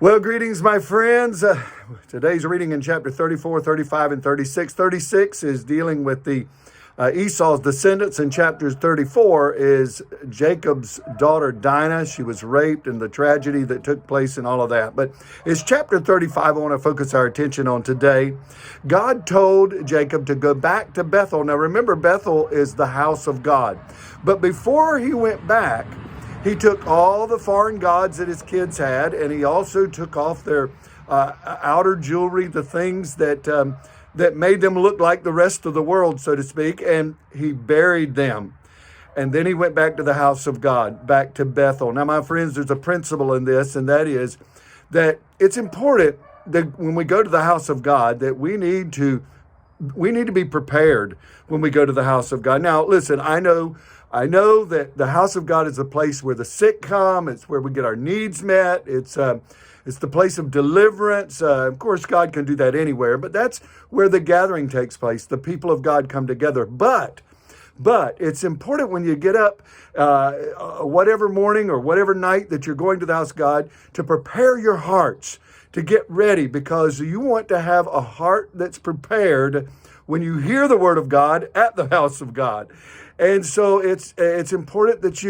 Well, greetings, my friends. Today's reading in chapter 34, 35, and 36. 36 is dealing with the Esau's descendants, and chapters 34 is Jacob's daughter Dinah. She was raped and the tragedy that took place and all of that. But it's chapter 35 I want to focus our attention on today. God told Jacob to go back to Bethel. Now remember, Bethel is the house of God. But before he went back, he took all the foreign gods that his kids had, and he also took off their outer jewelry, the things that made them look like the rest of the world, so to speak, and he buried them. And then he went back to the house of God, back to Bethel. Now, my friends, there's a principle in this, and that is that it's important that when we go to the house of God, that we need to be prepared when we go to the house of God. Now, listen, I know that the house of God is a place where the sick come. It's where we get our needs met. It's the place of deliverance. Of course, God can do that anywhere, but that's where the gathering takes place. The people of God come together. But it's important when you get up, whatever morning or whatever night that you're going to the house of God, to prepare your hearts, to get ready, because you want to have a heart that's prepared when you hear the word of God at the house of God. And so it's important that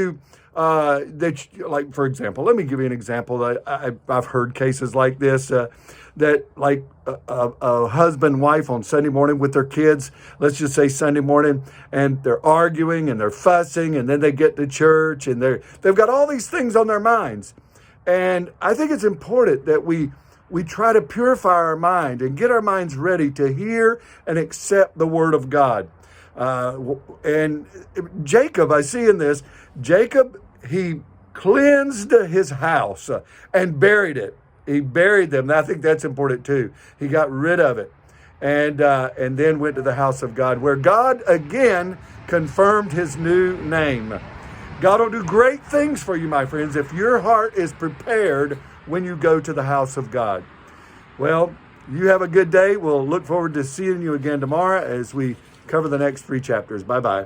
like, for example, let me give you an example. I've heard cases like this, that like a husband and wife on Sunday morning with their kids, let's just say Sunday morning, and they're arguing and they're fussing, and then they get to church and they've got all these things on their minds. And I think it's important that we try to purify our mind and get our minds ready to hear and accept the word of God. And Jacob, I see in this, Jacob, he cleansed his house and buried it. He buried them. And I think that's important too. He got rid of it and then went to the house of God, where God again confirmed his new name. God will do great things for you, my friends, if your heart is prepared when you go to the house of God. Well, you have a good day. We'll look forward to seeing you again tomorrow as we cover the next 3 chapters. Bye-bye.